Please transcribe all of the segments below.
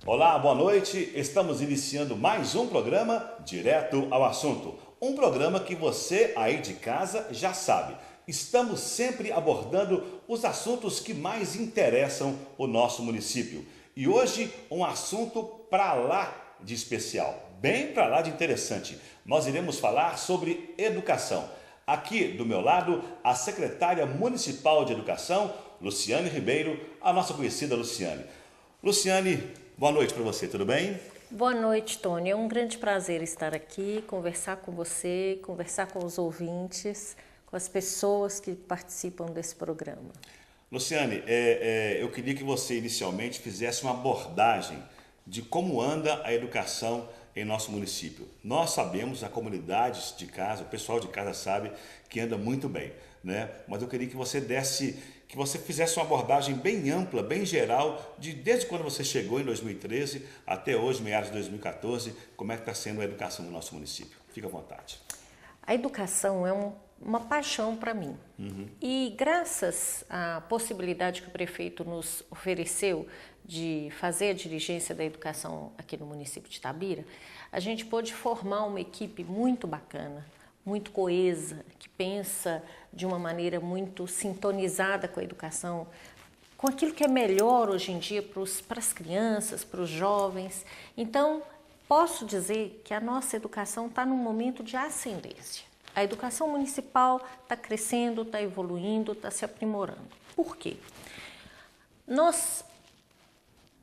Olá, boa noite. Estamos iniciando mais um programa Direto ao Assunto. Um programa que você aí de casa já sabe. Estamos sempre abordando os assuntos que mais interessam o nosso município. E hoje um assunto para lá de especial, bem para lá de interessante. Nós iremos falar sobre educação. Aqui do meu lado, a secretária municipal de educação, Luciane Ribeiro, a nossa conhecida Luciane. Luciane, boa noite para você, tudo bem? Boa noite, Tony. É um grande prazer estar aqui, conversar com você, conversar com os ouvintes, com as pessoas que participam desse programa. Luciane, eu queria que você inicialmente fizesse uma abordagem de como anda a educação em nosso município. Nós sabemos, a comunidade de casa, o pessoal de casa sabe que anda muito bem, né? Mas eu queria que você fizesse uma abordagem bem ampla, bem geral, desde quando você chegou em 2013 até hoje, meados de 2014, como é que está sendo a educação no nosso município. Fica à vontade. A educação é uma paixão para mim. E graças à possibilidade que o prefeito nos ofereceu de fazer a dirigência da educação aqui no município de Itabira, a gente pôde formar uma equipe muito bacana, muito coesa, que pensa de uma maneira muito sintonizada com a educação, com aquilo que é melhor hoje em dia para as crianças, para os jovens. Então, posso dizer que a nossa educação está num momento de ascendência. A educação municipal está crescendo, está evoluindo, está se aprimorando. Por quê? Nós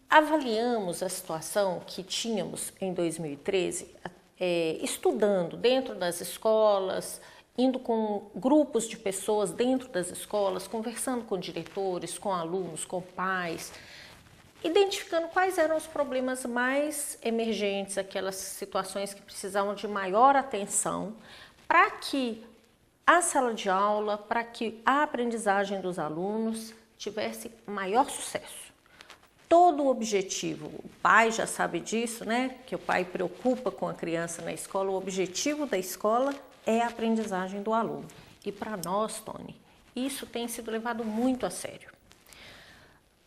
avaliamos a situação que tínhamos em 2013, estudando dentro das escolas, indo com grupos de pessoas dentro das escolas, conversando com diretores, com alunos, com pais, identificando quais eram os problemas mais emergentes, aquelas situações que precisavam de maior atenção, para que a sala de aula, para que a aprendizagem dos alunos tivesse maior sucesso. Todo o objetivo, o pai já sabe disso, né? Que o pai preocupa com a criança na escola, o objetivo da escola é a aprendizagem do aluno. E para nós, Tony, isso tem sido levado muito a sério.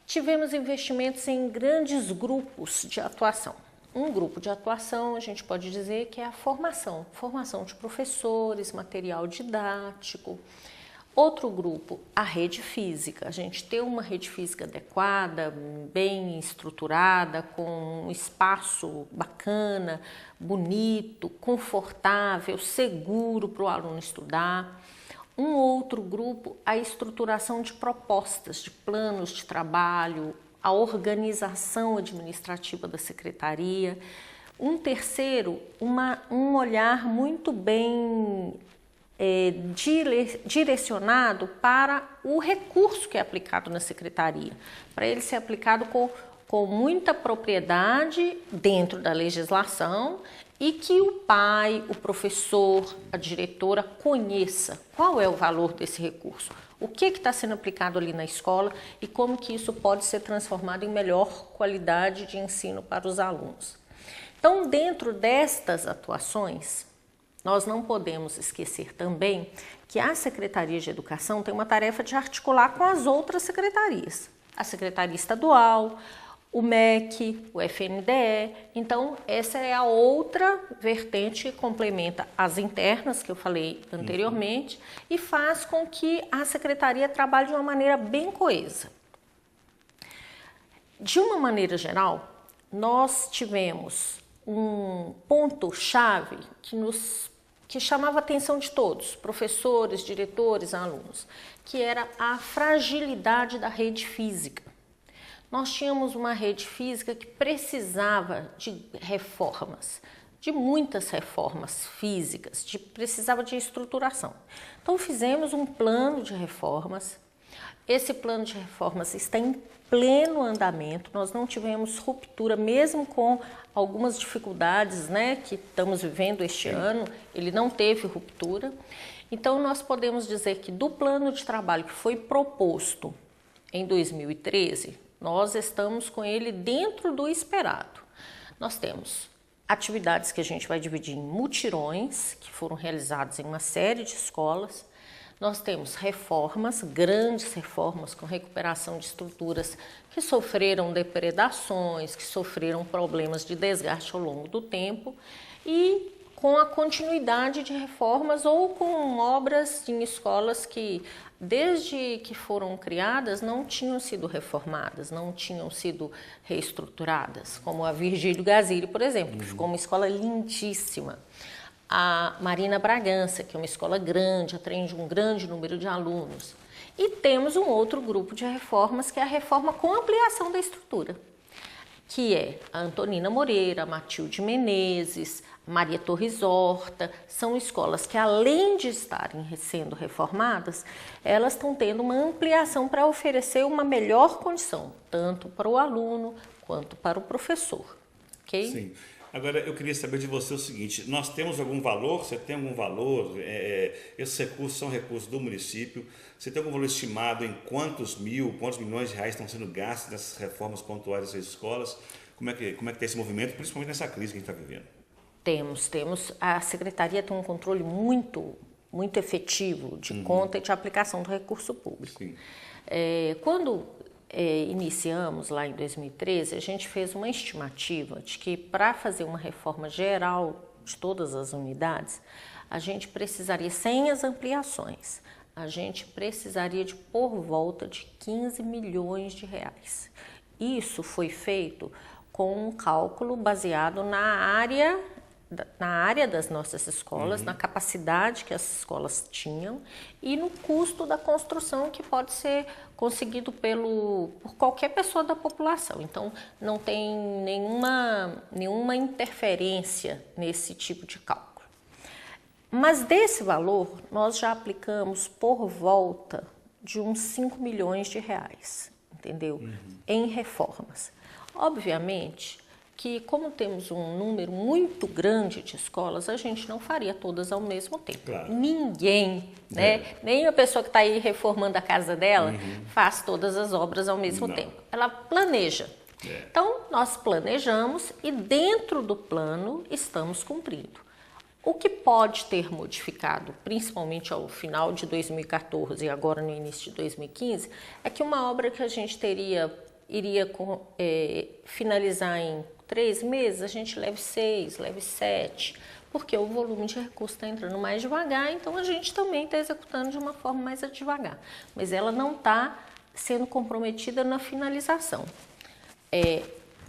Tivemos investimentos em grandes grupos de atuação. Um grupo de atuação, a gente pode dizer que é a formação de professores, material didático. Outro grupo, a rede física. A gente ter uma rede física adequada, bem estruturada, com um espaço bacana, bonito, confortável, seguro para o aluno estudar. Um outro grupo, a estruturação de propostas, de planos de trabalho, a organização administrativa da secretaria. Um terceiro, um olhar muito bem direcionado para o recurso que é aplicado na secretaria, para ele ser aplicado com muita propriedade dentro da legislação e que o pai, o professor, a diretora conheça qual é o valor desse recurso, o que está sendo aplicado ali na escola e como que isso pode ser transformado em melhor qualidade de ensino para os alunos. Então, dentro destas atuações, nós não podemos esquecer também que a Secretaria de Educação tem uma tarefa de articular com as outras secretarias. A Secretaria Estadual, o MEC, o FNDE. Então, essa é a outra vertente que complementa as internas, que eu falei anteriormente, e faz com que a Secretaria trabalhe de uma maneira bem coesa. De uma maneira geral, nós tivemos um ponto-chave que chamava a atenção de todos, professores, diretores, alunos, que era a fragilidade da rede física. Nós tínhamos uma rede física que precisava de reformas, de muitas reformas físicas, precisava de estruturação. Então fizemos um plano de reformas. Esse plano de reformas está em pleno andamento, nós não tivemos ruptura, mesmo com algumas dificuldades, né, que estamos vivendo este ano, ele não teve ruptura. Então, nós podemos dizer que do plano de trabalho que foi proposto em 2013, nós estamos com ele dentro do esperado. Nós temos atividades que a gente vai dividir em mutirões, que foram realizados em uma série de escolas. Nós temos reformas, grandes reformas com recuperação de estruturas que sofreram depredações, que sofreram problemas de desgaste ao longo do tempo e com a continuidade de reformas ou com obras em escolas que, desde que foram criadas, não tinham sido reformadas, não tinham sido reestruturadas, como a Virgílio Gazilli, por exemplo, que ficou uma escola lindíssima. A Marina Bragança, que é uma escola grande, atende um grande número de alunos. E temos um outro grupo de reformas, que é a reforma com ampliação da estrutura, que é a Antonina Moreira, a Matilde Menezes, Maria Torres Horta. São escolas que, além de estarem sendo reformadas, elas estão tendo uma ampliação para oferecer uma melhor condição, tanto para o aluno quanto para o professor. Ok? Sim. Agora, eu queria saber de você o seguinte, nós temos algum valor, você tem algum valor, esses recursos são recursos do município, você tem algum valor estimado em quantos milhões de reais estão sendo gastos nessas reformas pontuais dessas escolas? Como é que está esse movimento, principalmente nessa crise que a gente está vivendo? Temos. A Secretaria tem um controle muito efetivo de conta e de aplicação do recurso público. Sim. Quando iniciamos lá em 2013, a gente fez uma estimativa de que para fazer uma reforma geral de todas as unidades, a gente precisaria, sem as ampliações, a gente precisaria de por volta de 15 milhões de reais. Isso foi feito com um cálculo baseado na área das nossas escolas, na capacidade que as escolas tinham e no custo da construção que pode ser conseguido por qualquer pessoa da população. Então, não tem nenhuma interferência nesse tipo de cálculo. Mas desse valor, nós já aplicamos por volta de uns 5 milhões de reais, entendeu? Em reformas. Obviamente que, como temos um número muito grande de escolas, a gente não faria todas ao mesmo tempo. Claro. Ninguém, né? Nem a pessoa que está aí reformando a casa dela faz todas as obras ao mesmo tempo. Ela planeja. Então, nós planejamos e dentro do plano estamos cumprindo. O que pode ter modificado, principalmente ao final de 2014 e agora no início de 2015, é que uma obra que a gente iria finalizar em 3 meses, a gente leve 6, leve 7, porque o volume de recursos está entrando mais devagar, então a gente também está executando de uma forma mais devagar. Mas ela não está sendo comprometida na finalização.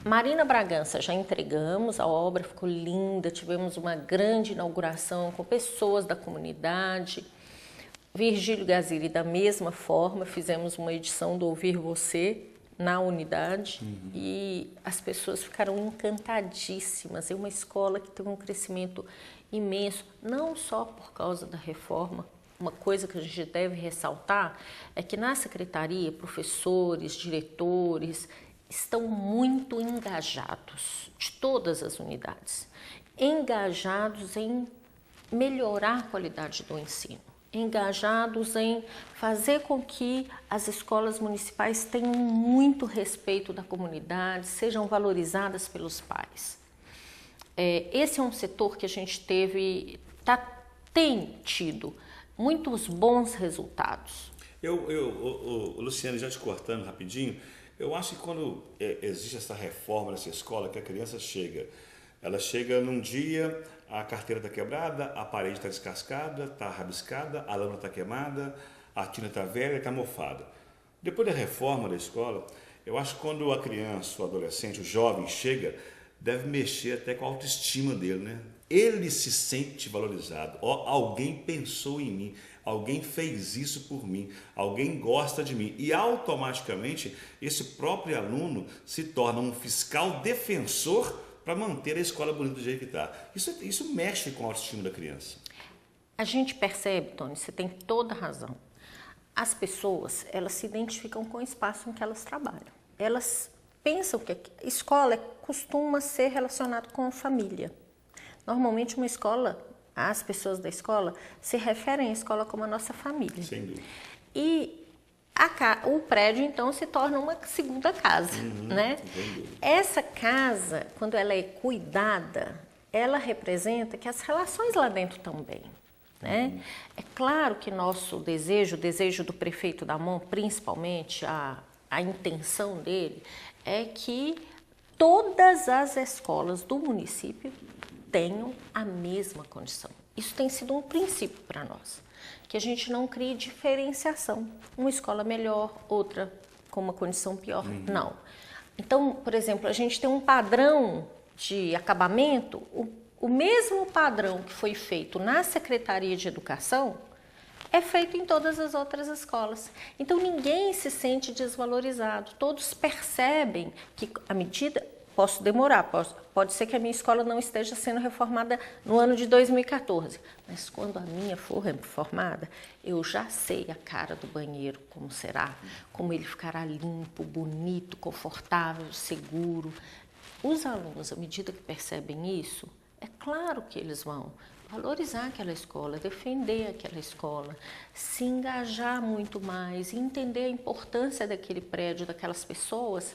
Marina Bragança já entregamos, a obra ficou linda, tivemos uma grande inauguração com pessoas da comunidade. Virgílio Gazilli, da mesma forma, fizemos uma edição do Ouvir Você na unidade e as pessoas ficaram encantadíssimas. É uma escola que teve um crescimento imenso, não só por causa da reforma. Uma coisa que a gente deve ressaltar é que na secretaria, professores, diretores estão muito engajados, de todas as unidades, engajados em melhorar a qualidade do ensino, engajados em fazer com que as escolas municipais tenham muito respeito da comunidade, sejam valorizadas pelos pais. Esse é um setor que a gente tem tido muitos bons resultados. Luciano, já te cortando rapidinho, eu acho que quando existe essa reforma nessa escola, que a criança ela chega num dia, a carteira está quebrada, a parede está descascada, está rabiscada, a lâmina está queimada, a tina está velha e está mofada. Depois da reforma da escola, eu acho que quando a criança, o adolescente, o jovem chega, deve mexer até com a autoestima dele, né? Ele se sente valorizado. Alguém pensou em mim, alguém fez isso por mim, alguém gosta de mim. E automaticamente esse próprio aluno se torna um fiscal defensor para manter a escola bonita do jeito que está. Isso mexe com a autoestima da criança. A gente percebe, Tony, você tem toda a razão. As pessoas, elas se identificam com o espaço em que elas trabalham. Elas pensam que a escola costuma ser relacionada com a família. Normalmente uma escola, as pessoas da escola se referem à escola como a nossa família. Sem dúvida. E o prédio, então, se torna uma segunda casa, né? Essa casa, quando ela é cuidada, ela representa que as relações lá dentro também. né? É claro que nosso desejo, o desejo do prefeito Damon, principalmente a intenção dele, é que todas as escolas do município tenham a mesma condição. Isso tem sido um princípio para nós, que a gente não crie diferenciação. Uma escola melhor, outra com uma condição pior, não. Então, por exemplo, a gente tem um padrão de acabamento, o mesmo padrão que foi feito na Secretaria de Educação é feito em todas as outras escolas. Então, ninguém se sente desvalorizado. Todos percebem que a medida... Posso demorar, pode ser que a minha escola não esteja sendo reformada no ano de 2014, mas quando a minha for reformada, eu já sei a cara do banheiro, como será, como ele ficará limpo, bonito, confortável, seguro. Os alunos, à medida que percebem isso, é claro que eles vão valorizar aquela escola, defender aquela escola, se engajar muito mais, entender a importância daquele prédio, daquelas pessoas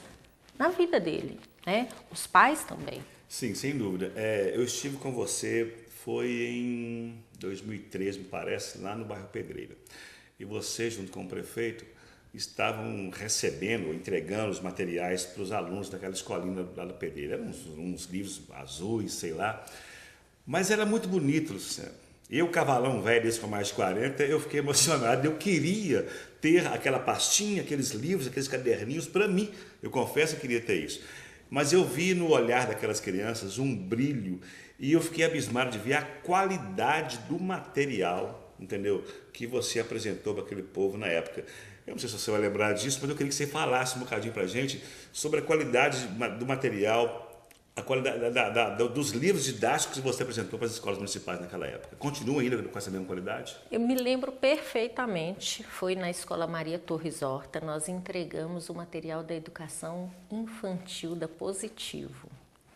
na vida dele, né? Os pais também. Sim, sem dúvida. Eu estive com você, foi em 2013, me parece, lá no bairro Pedreira. E você, junto com o prefeito, estavam recebendo, entregando os materiais para os alunos daquela escolinha lá da Pedreira. Eram uns livros azuis, sei lá. Mas era muito bonito, Luciano. Eu, cavalão velho, desse com mais de 40, eu fiquei emocionado. Eu queria ter aquela pastinha, aqueles livros, aqueles caderninhos para mim. Eu confesso que queria ter isso. Mas eu vi no olhar daquelas crianças um brilho e eu fiquei abismado de ver a qualidade do material, entendeu? Que você apresentou para aquele povo na época. Eu não sei se você vai lembrar disso, mas eu queria que você falasse um bocadinho para a gente sobre a qualidade do material, a qualidade dos livros didáticos que você apresentou para as escolas municipais naquela época. Continua ainda com essa mesma qualidade? Eu me lembro perfeitamente, foi na Escola Maria Torres Horta, nós entregamos o material da educação infantil da Positivo.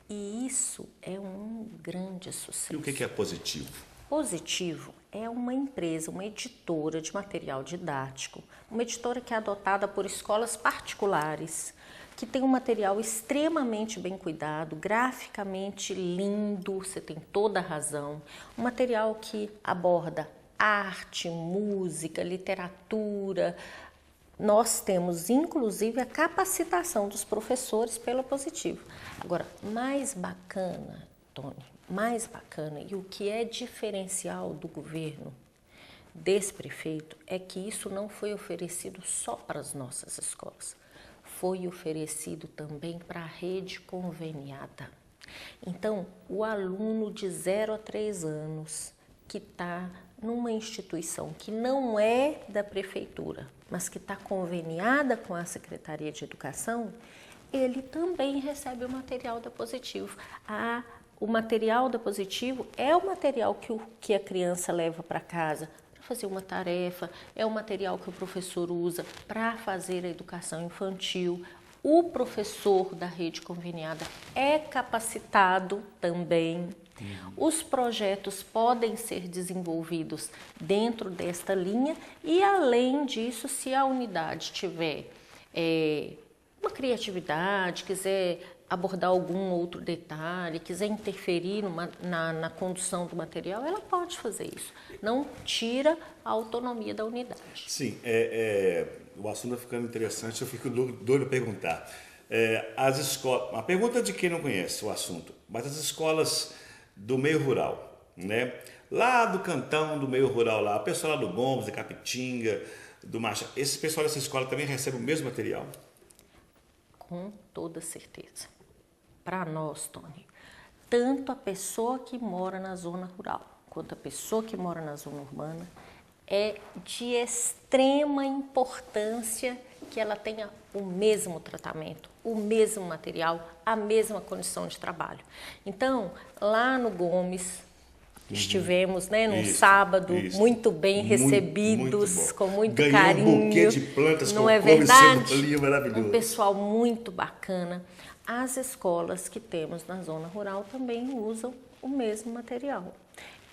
E isso é um grande sucesso. E o que é Positivo? Positivo é uma empresa, uma editora de material didático, uma editora que é adotada por escolas particulares, que tem um material extremamente bem cuidado, graficamente lindo, você tem toda a razão. Um material que aborda arte, música, literatura. Nós temos, inclusive, a capacitação dos professores pelo Positivo. Agora, mais bacana, Tony, mais bacana, e o que é diferencial do governo desse prefeito é que isso não foi oferecido só para as nossas escolas. Foi oferecido também para a rede conveniada. Então, o aluno de 0 a 3 anos que está numa instituição que não é da prefeitura, mas que está conveniada com a Secretaria de Educação, ele também recebe o material da Positivo. O material da Positivo é o material que a criança leva para casa fazer uma tarefa, é o material que o professor usa para fazer a educação infantil. O professor da rede conveniada é capacitado também. Os projetos podem ser desenvolvidos dentro desta linha e, além disso, se a unidade tiver uma criatividade, quiser abordar algum outro detalhe, quiser interferir na condução do material, ela pode fazer isso. Não tira a autonomia da unidade. Sim, o assunto está ficando interessante, eu fico doido a perguntar. As escolas, a pergunta de quem não conhece o assunto, mas as escolas do meio rural, né? Lá do cantão do meio rural, lá, o pessoal lá do Gomes, da Capitinga, do Marcha, esse pessoal dessa escola também recebe o mesmo material? Com toda certeza. Para nós, Tony, tanto a pessoa que mora na zona rural quanto a pessoa que mora na zona urbana, é de extrema importância que ela tenha o mesmo tratamento, o mesmo material, a mesma condição de trabalho. Então, lá no Gomes, estivemos, né, num sábado, muito bem recebidos, muito com muito Ganhou carinho. Um buquê de plantas, não com é verdade? Maravilhoso. Um pessoal muito bacana. As escolas que temos na zona rural também usam o mesmo material.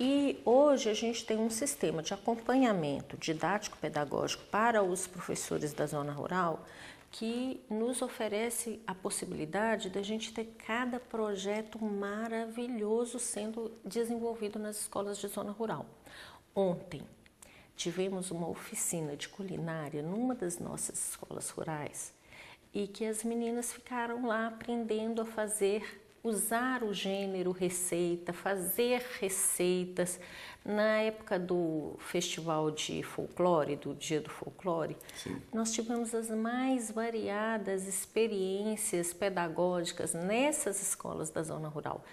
E hoje a gente tem um sistema de acompanhamento didático-pedagógico para os professores da zona rural que nos oferece a possibilidade da gente ter cada projeto maravilhoso sendo desenvolvido nas escolas de zona rural. Ontem tivemos uma oficina de culinária numa das nossas escolas rurais e que as meninas ficaram lá aprendendo a usar o gênero receita, fazer receitas. Na época do festival de folclore, do Dia do Folclore, nós tivemos as mais variadas experiências pedagógicas nessas escolas da zona rural.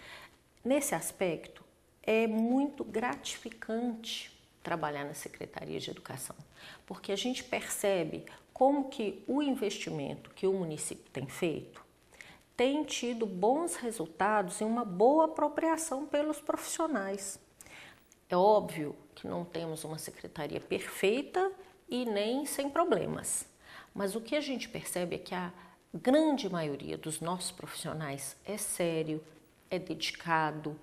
Nesse aspecto, é muito gratificante trabalhar na Secretaria de Educação, porque a gente percebe como que o investimento que o município tem feito tem tido bons resultados e uma boa apropriação pelos profissionais. É óbvio que não temos uma secretaria perfeita e nem sem problemas, mas o que a gente percebe é que a grande maioria dos nossos profissionais é sério, é dedicado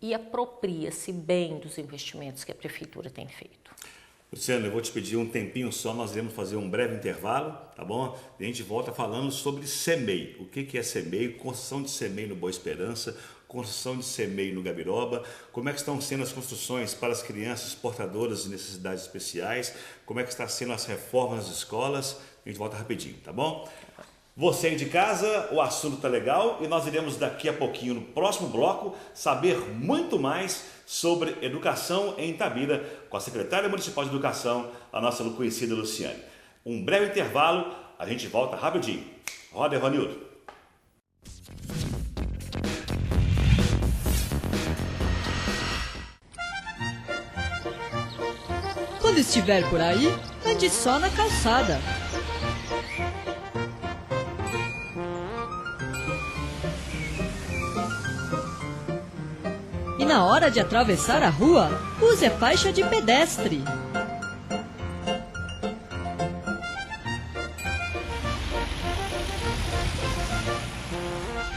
e apropria-se bem dos investimentos que a Prefeitura tem feito. Luciano, eu vou te pedir um tempinho só, nós iremos fazer um breve intervalo, tá bom? E a gente volta falando sobre CEMEI. O que é CEMEI? Construção de CEMEI no Boa Esperança, construção de CEMEI no Gabiroba, como é que estão sendo as construções para as crianças portadoras de necessidades especiais, como é que está sendo as reformas nas escolas. A gente volta rapidinho, tá bom? Você aí de casa, o assunto está legal e nós iremos daqui a pouquinho, no próximo bloco, saber muito mais sobre educação em Itabira com a secretária municipal de educação, a nossa conhecida Luciane. Um breve intervalo, a gente volta rapidinho. Roda, Evanildo. Quando estiver por aí, ande só na calçada. E na hora de atravessar a rua, use a faixa de pedestre.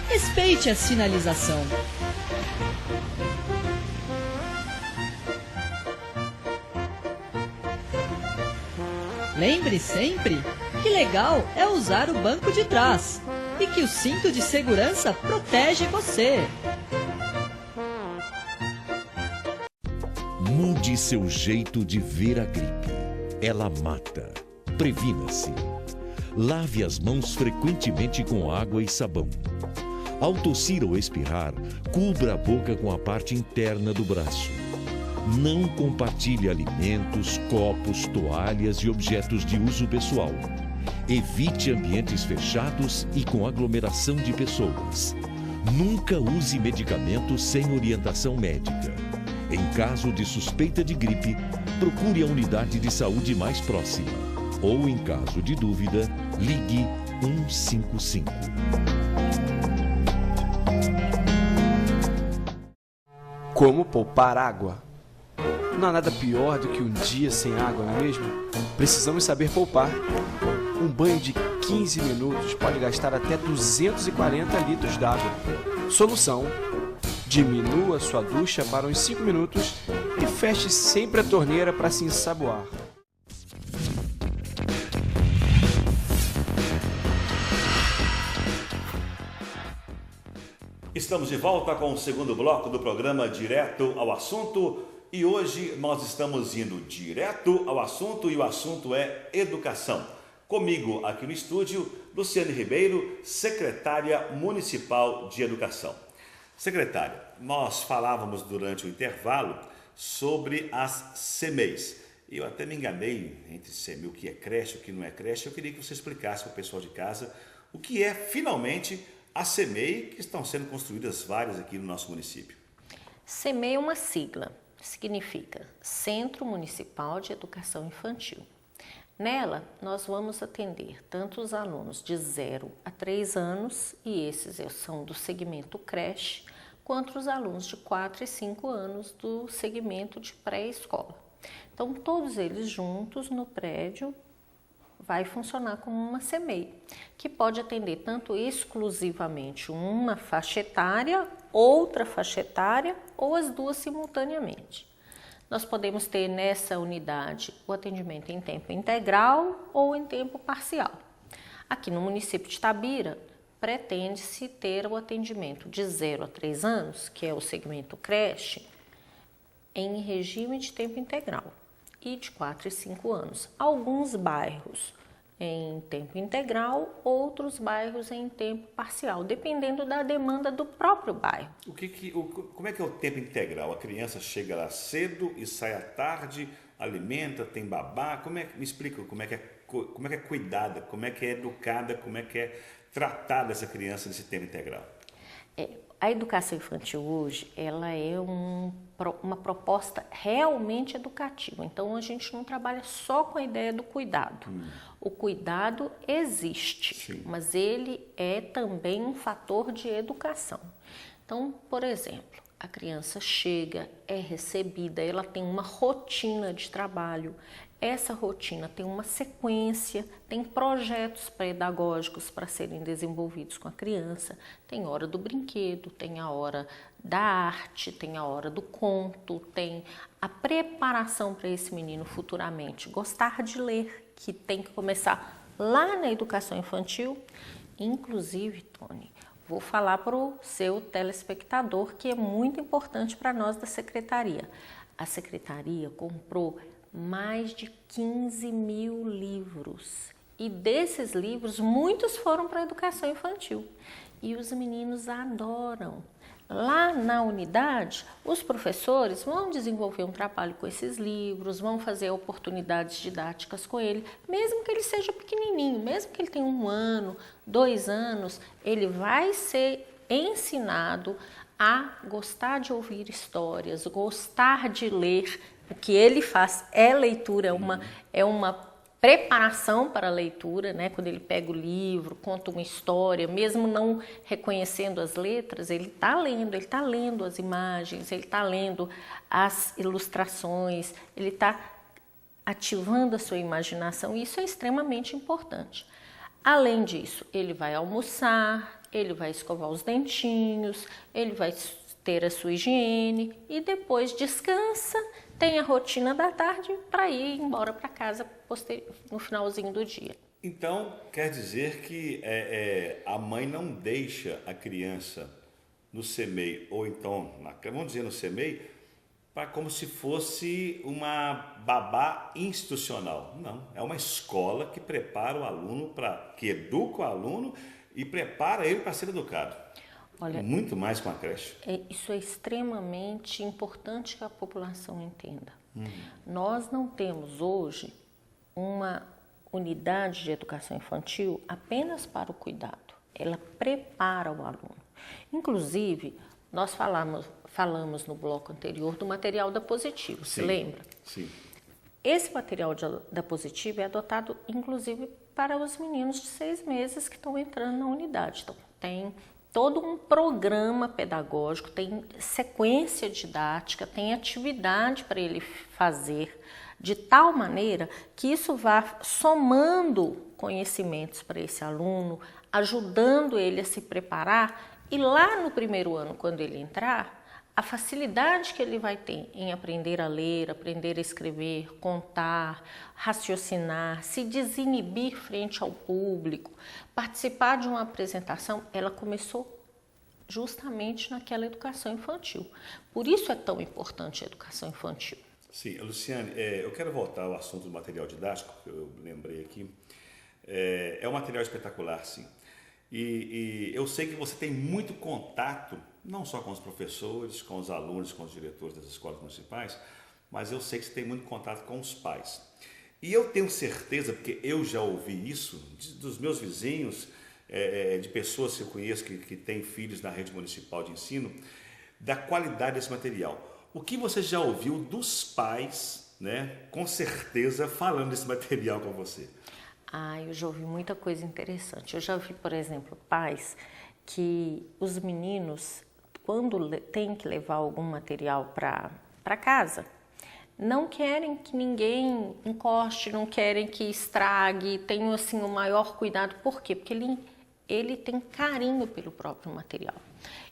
Respeite a sinalização. Lembre sempre que legal é usar o banco de trás e que o cinto de segurança protege você. Mude seu jeito de ver a gripe. Ela mata. Previna-se. Lave as mãos frequentemente com água e sabão. Ao tossir ou espirrar, cubra a boca com a parte interna do braço. Não compartilhe alimentos, copos, toalhas e objetos de uso pessoal. Evite ambientes fechados e com aglomeração de pessoas. Nunca use medicamentos sem orientação médica. Em caso de suspeita de gripe, procure a unidade de saúde mais próxima. Ou, em caso de dúvida, ligue 155. Como poupar água? Não há nada pior do que um dia sem água, não é mesmo? Precisamos saber poupar. Um banho de 15 minutos pode gastar até 240 litros d'água. Solução: diminua sua ducha para uns 5 minutos e feche sempre a torneira para se ensaboar. Estamos de volta com o segundo bloco do programa Direto ao Assunto e hoje nós estamos indo direto ao assunto e o assunto é educação. Comigo aqui no estúdio, Luciane Ribeiro, secretária municipal de educação. Secretária, nós falávamos durante o intervalo sobre as CEMEIs. Eu até me enganei entre CEMEI, o que é creche, o que não é creche. Eu queria que você explicasse para o pessoal de casa o que é finalmente a CEMEI, que estão sendo construídas várias aqui no nosso município. CEMEI é uma sigla, significa Centro Municipal de Educação Infantil. Nela, nós vamos atender tanto os alunos de 0 a 3 anos, e esses são do segmento creche, quanto os alunos de 4 e 5 anos do segmento de pré-escola. Então, todos eles juntos no prédio vai funcionar como uma CEMEI, que pode atender tanto exclusivamente uma faixa etária, outra faixa etária ou as duas simultaneamente. Nós podemos ter nessa unidade o atendimento em tempo integral ou em tempo parcial. Aqui no município de Itabira, pretende-se ter o atendimento de 0 a 3 anos, que é o segmento creche, em regime de tempo integral e de 4 e 5 anos. Alguns bairros em tempo integral, outros bairros em tempo parcial, dependendo da demanda do próprio bairro. Como é que é o tempo integral? A criança chega lá cedo e sai à tarde, alimenta, tem babá? Me explica como é que é cuidada, como é que é educada, como é que é tratada essa criança nesse tempo integral? A educação infantil hoje, ela é uma proposta realmente educativa. Então, a gente não trabalha só com a ideia do cuidado. O cuidado existe, sim, mas ele é também um fator de educação. Então, por exemplo, a criança chega, é recebida, ela tem uma rotina de trabalho. Essa rotina tem uma sequência, tem projetos pedagógicos para serem desenvolvidos com a criança, tem hora do brinquedo, tem a hora da arte, tem a hora do conto, tem a preparação para esse menino futuramente gostar de ler, que tem que começar lá na educação infantil. Inclusive, Tony, vou falar para o seu telespectador que é muito importante para nós da Secretaria. A Secretaria comprou mais de 15 mil livros e desses livros muitos foram para a educação infantil e os meninos adoram. Lá na unidade, os professores vão desenvolver um trabalho com esses livros, vão fazer oportunidades didáticas com ele, mesmo que ele seja pequenininho, mesmo que ele tenha 1 ano, 2 anos, ele vai ser ensinado a gostar de ouvir histórias, gostar de ler. O que ele faz é leitura, é uma preparação para a leitura, né? Quando ele pega o livro, conta uma história, mesmo não reconhecendo as letras, ele está lendo as imagens, ele está lendo as ilustrações, ele está ativando a sua imaginação, e isso é extremamente importante. Além disso, ele vai almoçar, ele vai escovar os dentinhos, ele vai ter a sua higiene e depois descansa, tem a rotina da tarde para ir embora para casa no finalzinho do dia. Então, quer dizer que a mãe não deixa a criança no CMEI, ou então, vamos dizer no CMEI, como se fosse uma babá institucional. Não, é uma escola que prepara o aluno, que educa o aluno e prepara ele para ser educado. Olha, muito mais com a creche. Isso é extremamente importante que a população entenda. Nós não temos hoje uma unidade de educação infantil apenas para o cuidado. Ela prepara o aluno. Inclusive, nós falamos no bloco anterior do material da Positivo, se lembra? Sim. Esse material da Positivo é adotado, inclusive, para os meninos de 6 meses que estão entrando na unidade. Então, tem todo um programa pedagógico, tem sequência didática, tem atividade para ele fazer, de tal maneira que isso vá somando conhecimentos para esse aluno, ajudando ele a se preparar, e lá no primeiro ano, quando ele entrar, a facilidade que ele vai ter em aprender a ler, aprender a escrever, contar, raciocinar, se desinibir frente ao público, participar de uma apresentação, ela começou justamente naquela educação infantil. Por isso é tão importante a educação infantil. Sim, Luciane, eu quero voltar ao assunto do material didático, que eu lembrei aqui. É um material espetacular, sim. E eu sei que você tem muito contato, não só com os professores, com os alunos, com os diretores das escolas municipais, mas eu sei que você tem muito contato com os pais. E eu tenho certeza, porque eu já ouvi isso dos meus vizinhos, de pessoas que eu conheço que têm filhos na rede municipal de ensino, da qualidade desse material. O que você já ouviu dos pais, né, com certeza, falando desse material com você? Eu já ouvi muita coisa interessante. Eu já vi, por exemplo, pais que os meninos, quando têm que levar algum material para casa, não querem que ninguém encoste, não querem que estrague, tenham assim, o maior cuidado. Por quê? Porque ele tem carinho pelo próprio material.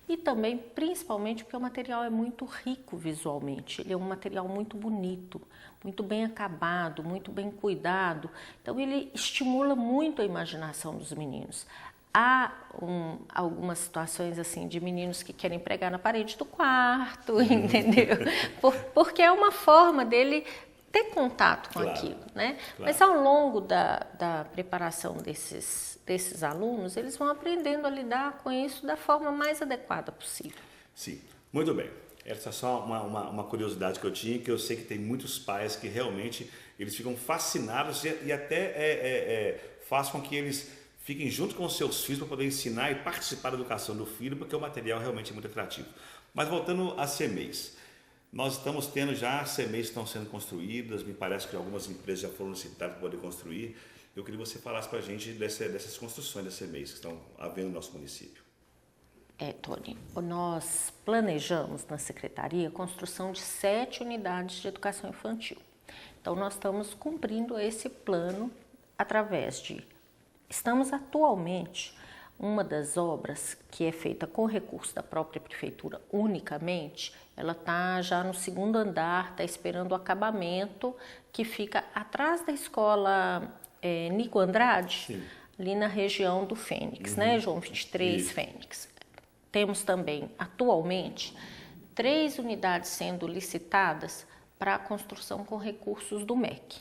E também, principalmente, porque o material é muito rico visualmente. Ele é um material muito bonito, muito bem acabado, muito bem cuidado. Então, ele estimula muito a imaginação dos meninos. Há algumas situações assim de meninos que querem pregar na parede do quarto, entendeu? Porque é uma forma dele ter contato com aquilo, né? Claro. Mas ao longo da preparação desses alunos, eles vão aprendendo a lidar com isso da forma mais adequada possível. Sim, muito bem. Essa é só uma curiosidade que eu tinha, que eu sei que tem muitos pais que realmente eles ficam fascinados e até faz com que eles fiquem junto com os seus filhos para poder ensinar e participar da educação do filho, porque o material realmente é muito atrativo. Mas voltando às CMEIs, nós estamos tendo já CMEIs que estão sendo construídas, me parece que algumas empresas já foram licitadas para poder construir. Eu queria que você falasse para a gente dessas construções das CMEIs que estão havendo no nosso município. Tony, nós planejamos na Secretaria a construção de 7 unidades de educação infantil. Então, nós estamos cumprindo esse plano através de... Estamos atualmente, uma das obras que é feita com recurso da própria Prefeitura unicamente, ela está já no 2º andar, está esperando o acabamento, que fica atrás da escola Nico Andrade, sim, ali na região do Fênix, né? João 23, isso. Fênix. Temos também, atualmente, 3 unidades sendo licitadas para a construção com recursos do MEC.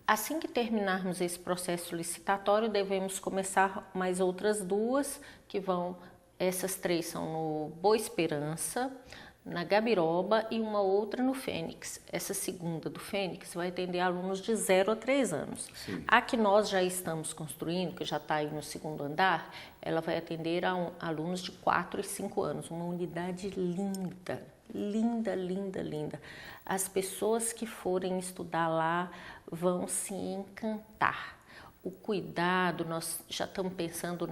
Assim que terminarmos esse processo licitatório, devemos começar mais outras 2, essas 3 são no Boa Esperança, na Gabiroba e uma outra no Fênix. Essa segunda do Fênix vai atender alunos de 0 a 3 anos. Sim. A que nós já estamos construindo, que já está aí no 2º andar, ela vai atender a alunos de 4 e 5 anos. Uma unidade linda, linda, linda, linda. As pessoas que forem estudar lá vão se encantar. O cuidado, nós já estamos pensando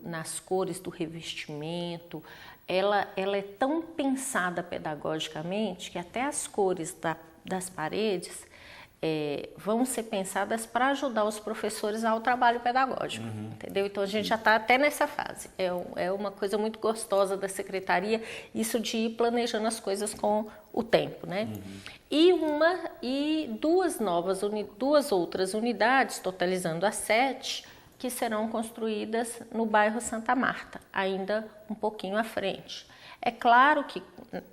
nas cores do revestimento, ela é tão pensada pedagogicamente que até as cores das paredes vão ser pensadas para ajudar os professores ao trabalho pedagógico, entendeu? Então a gente já está até nessa fase. É uma coisa muito gostosa da Secretaria, isso de ir planejando as coisas com o tempo, né? E duas outras unidades, totalizando as 7, que serão construídas no bairro Santa Marta, ainda um pouquinho à frente. É claro que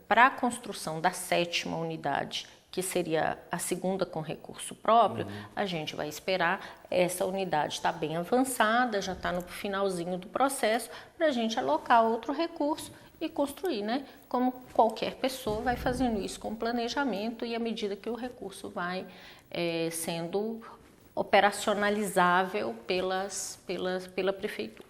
para a construção da 7ª unidade, que seria a 2ª com recurso próprio, a gente vai esperar essa unidade estar bem avançada, já está no finalzinho do processo, para a gente alocar outro recurso e construir, né? Como qualquer pessoa vai fazendo isso com planejamento e à medida que o recurso vai sendo operacionalizável pela Prefeitura.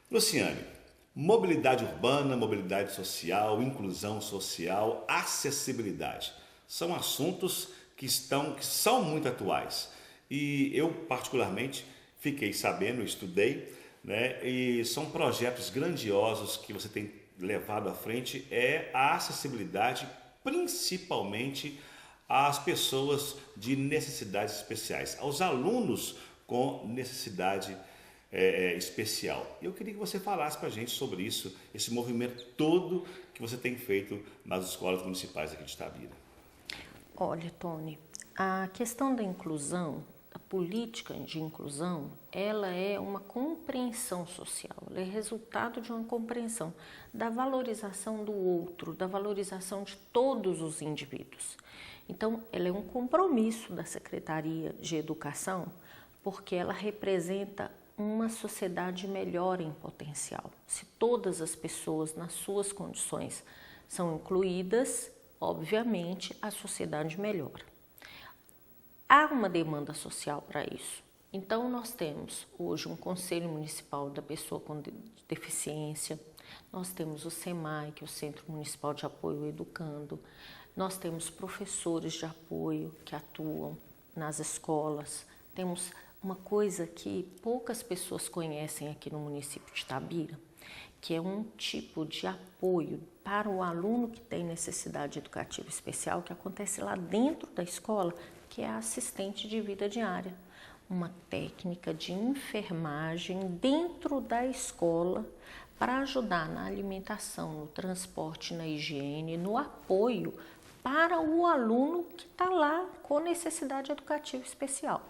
Luciane, mobilidade urbana, mobilidade social, inclusão social, acessibilidade, são assuntos que são muito atuais. E eu, particularmente, fiquei sabendo, estudei, né? E são projetos grandiosos que você tem levado à frente, a acessibilidade, principalmente às pessoas de necessidades especiais, aos alunos com necessidade especial. Eu queria que você falasse para a gente sobre isso, esse movimento todo que você tem feito nas escolas municipais aqui de Itabira. Olha, Tony, a questão da inclusão, a política de inclusão, ela é uma compreensão social, ela é resultado de uma compreensão da valorização do outro, da valorização de todos os indivíduos. Então, ela é um compromisso da Secretaria de Educação, porque ela representa uma sociedade melhor em potencial. Se todas as pessoas, nas suas condições, são incluídas, obviamente, a sociedade melhora. Há uma demanda social para isso. Então, nós temos hoje um Conselho Municipal da Pessoa com Deficiência, nós temos o SEMAI, que é o Centro Municipal de Apoio ao Educando, nós temos professores de apoio que atuam nas escolas, temos uma coisa que poucas pessoas conhecem aqui no município de Itabira, que é um tipo de apoio para o aluno que tem necessidade educativa especial, que acontece lá dentro da escola, que é a assistente de vida diária. Uma técnica de enfermagem dentro da escola para ajudar na alimentação, no transporte, na higiene, no apoio para o aluno que está lá com necessidade educativa especial.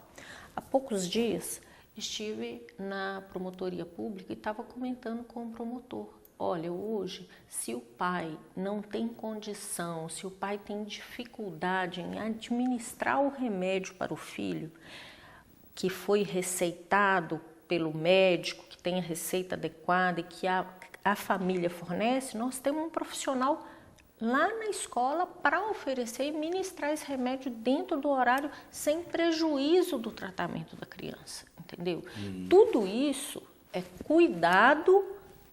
Há poucos dias estive na promotoria pública e estava comentando com o promotor. Olha, hoje, se o pai não tem condição, se o pai tem dificuldade em administrar o remédio para o filho, que foi receitado pelo médico, que tem a receita adequada e que a família fornece, nós temos um profissional lá na escola para oferecer e ministrar esse remédio dentro do horário, sem prejuízo do tratamento da criança, entendeu? Tudo isso é cuidado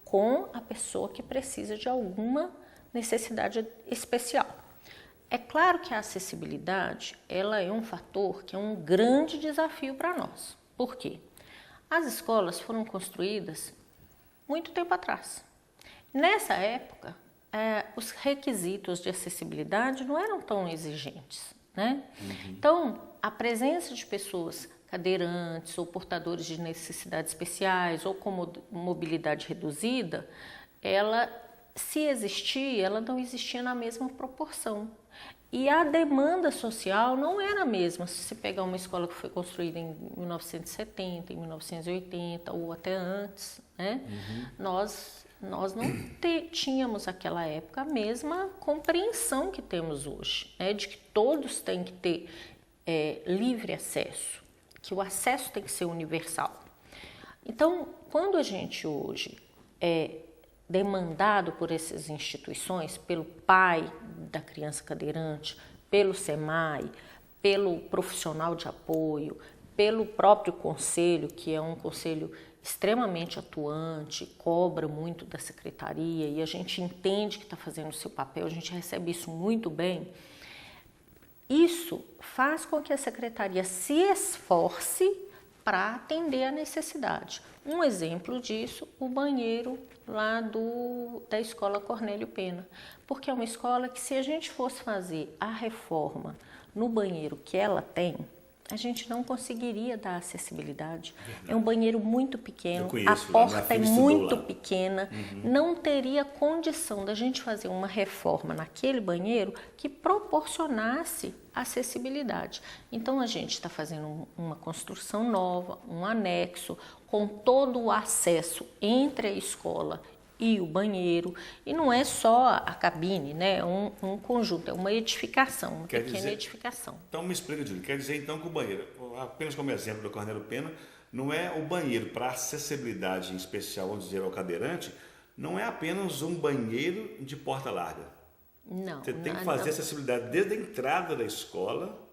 com a pessoa que precisa de alguma necessidade especial. É claro que a acessibilidade, ela é um fator que é um grande desafio para nós. Por quê? As escolas foram construídas muito tempo atrás. Nessa época, os requisitos de acessibilidade não eram tão exigentes, né? Então, a presença de pessoas cadeirantes ou portadores de necessidades especiais ou com mobilidade reduzida, ela, se existia, ela não existia na mesma proporção. E a demanda social não era a mesma. Se você pegar uma escola que foi construída em 1970, em 1980 ou até antes, né? Nós não tínhamos naquela época a mesma compreensão que temos hoje, né? De que todos têm que ter livre acesso, que o acesso tem que ser universal. Então, quando a gente hoje é demandado por essas instituições, pelo pai da criança cadeirante, pelo SEMAI, pelo profissional de apoio, pelo próprio conselho, que é um conselho extremamente atuante, cobra muito da secretaria e a gente entende que está fazendo o seu papel, a gente recebe isso muito bem. Isso faz com que a secretaria se esforce para atender a necessidade. Um exemplo disso, o banheiro lá da escola Cornélio Pena, porque é uma escola que, se a gente fosse fazer a reforma no banheiro que ela tem, a gente não conseguiria dar acessibilidade. Verdade. É um banheiro muito pequeno, a porta é muito pequena, não teria condição da gente fazer uma reforma naquele banheiro que proporcionasse acessibilidade. Então, a gente está fazendo uma construção nova, um anexo, com todo o acesso entre a escola e o banheiro, e não é só a cabine, né? É um conjunto, é uma edificação, uma pequena edificação. Então me explica, Júlio, quer dizer então que o banheiro, apenas como exemplo do Cornélio Pena, não é o banheiro para acessibilidade em especial, vamos dizer, ao cadeirante, não é apenas um banheiro de porta larga. Não. Você tem que fazer acessibilidade desde a entrada da escola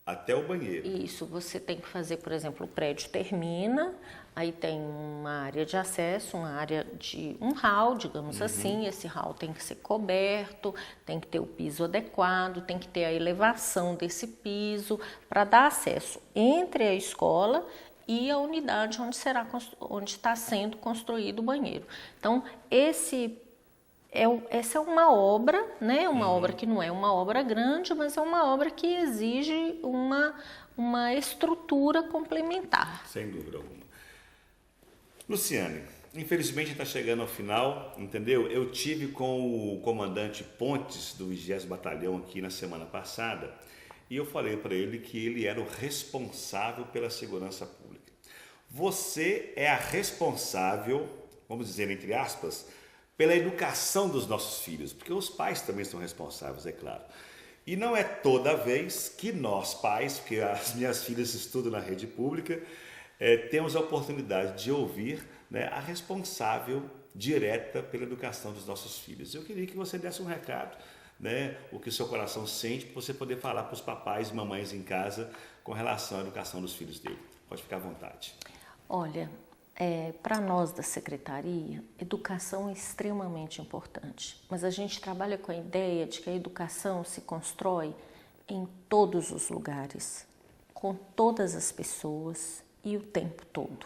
até o banheiro. Isso, você tem que fazer, por exemplo, o prédio termina, aí tem uma área de acesso, uma área de um hall, digamos assim, esse hall tem que ser coberto, tem que ter o piso adequado, tem que ter a elevação desse piso para dar acesso entre a escola e a unidade onde está sendo construído o banheiro. Então, essa é uma obra, né? Uma obra que não é uma obra grande, mas é uma obra que exige uma estrutura complementar. Sem dúvida alguma. Luciane, infelizmente está chegando ao final, entendeu? Eu tive com o comandante Pontes do 20º Batalhão aqui na semana passada e eu falei para ele que ele era o responsável pela segurança pública. Você é a responsável, vamos dizer entre aspas, pela educação dos nossos filhos, porque os pais também são responsáveis, é claro. E não é toda vez que nós pais, porque as minhas filhas estudam na rede pública, temos a oportunidade de ouvir, né, a responsável direta pela educação dos nossos filhos. Eu queria que você desse um recado, né, o que o seu coração sente, para você poder falar para os papais e mamães em casa com relação à educação dos filhos dele. Pode ficar à vontade. Olha, para nós da secretaria, educação é extremamente importante, mas a gente trabalha com a ideia de que a educação se constrói em todos os lugares, com todas as pessoas e o tempo todo.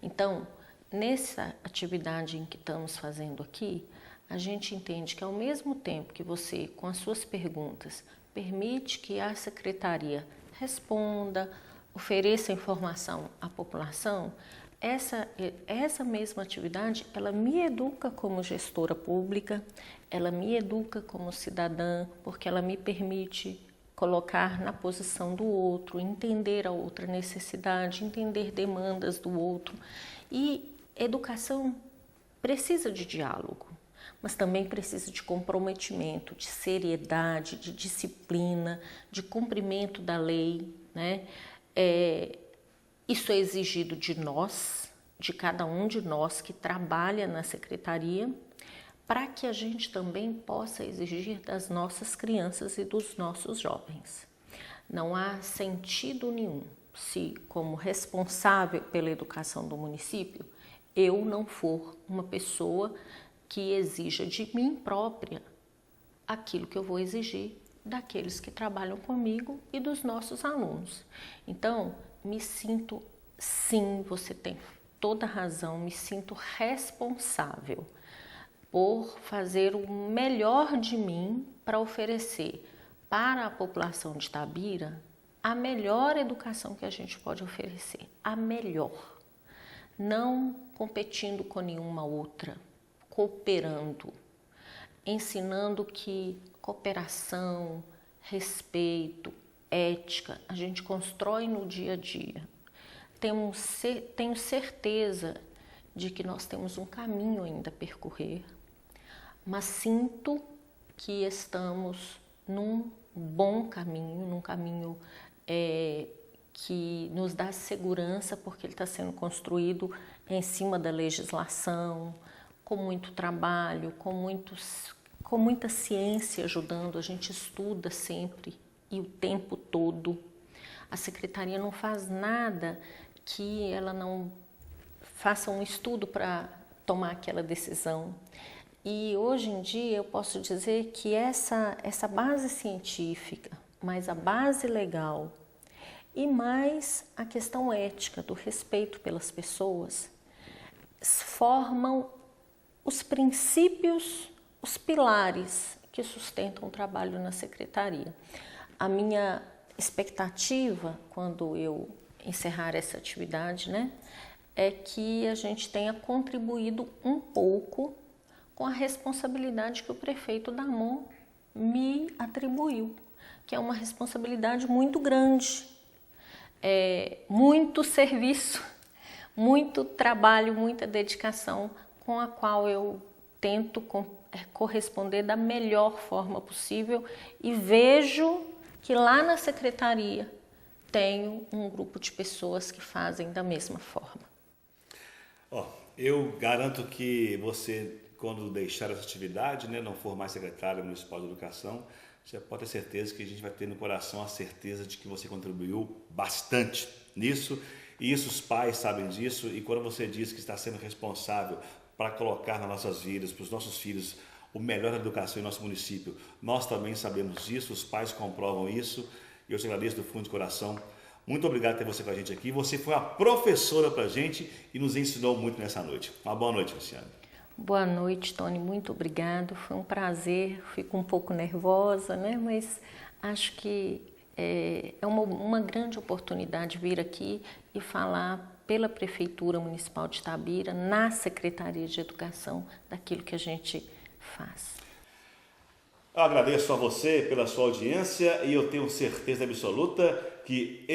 Então, nessa atividade em que estamos fazendo aqui, a gente entende que ao mesmo tempo que você, com as suas perguntas, permite que a secretaria responda, ofereça informação à população, essa mesma atividade, ela me educa como gestora pública, ela me educa como cidadã, porque ela me permite colocar na posição do outro, entender a outra necessidade, entender demandas do outro. E educação precisa de diálogo, mas também precisa de comprometimento, de seriedade, de disciplina, de cumprimento da lei, né? Isso é exigido de nós, de cada um de nós que trabalha na secretaria, para que a gente também possa exigir das nossas crianças e dos nossos jovens. Não há sentido nenhum se, como responsável pela educação do município, eu não for uma pessoa que exija de mim própria aquilo que eu vou exigir daqueles que trabalham comigo e dos nossos alunos. Então, me sinto, sim, você tem toda a razão, me sinto responsável por fazer o melhor de mim para oferecer para a população de Itabira a melhor educação que a gente pode oferecer, a melhor, não competindo com nenhuma outra, cooperando, ensinando que cooperação, respeito, ética, a gente constrói no dia a dia. Tenho certeza de que nós temos um caminho ainda a percorrer, mas sinto que estamos num bom caminho, num caminho que nos dá segurança, porque ele está sendo construído em cima da legislação, com muito trabalho, com muita ciência ajudando. A gente estuda sempre e o tempo todo. A secretaria não faz nada que ela não faça um estudo para tomar aquela decisão. E hoje em dia eu posso dizer que essa base científica, mais a base legal e mais a questão ética do respeito pelas pessoas, formam os princípios, os pilares que sustentam o trabalho na secretaria. A minha expectativa, quando eu encerrar essa atividade, né, é que a gente tenha contribuído um pouco com a responsabilidade que o prefeito Damon me atribuiu, que é uma responsabilidade muito grande, muito serviço, muito trabalho, muita dedicação, com a qual eu tento corresponder da melhor forma possível e vejo que lá na secretaria tenho um grupo de pessoas que fazem da mesma forma. Eu garanto que você, quando deixar essa atividade, né, não for mais secretária municipal de educação, você pode ter certeza que a gente vai ter no coração a certeza de que você contribuiu bastante nisso, e isso os pais sabem disso, e quando você diz que está sendo responsável para colocar nas nossas vidas, para os nossos filhos, o melhor da educação em nosso município, nós também sabemos disso, os pais comprovam isso, e eu te agradeço do fundo de coração. Muito obrigado por ter você com a gente aqui. Você foi a professora para a gente e nos ensinou muito nessa noite. Uma boa noite, Luciana. Boa noite, Tony. Muito obrigado. Foi um prazer. Fico um pouco nervosa, né? Mas acho que é uma grande oportunidade vir aqui e falar pela Prefeitura Municipal de Itabira, na Secretaria de Educação, daquilo que a gente faz. Eu agradeço a você pela sua audiência e eu tenho certeza absoluta que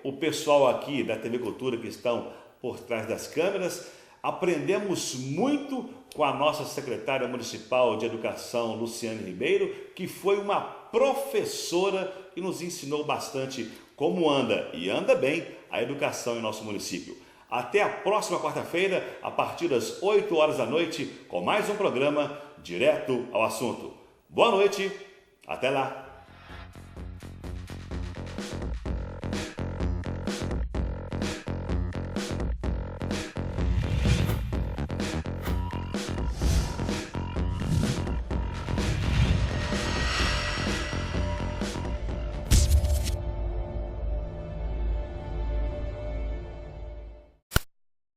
o pessoal aqui da TV Cultura que estão por trás das câmeras, aprendemos muito com a nossa secretária municipal de educação, Luciane Ribeiro, que foi uma professora e nos ensinou bastante como anda, e anda bem, a educação em nosso município. Até a próxima quarta-feira, a partir das 8 horas da noite, com mais um programa Direto ao Assunto. Boa noite, até lá!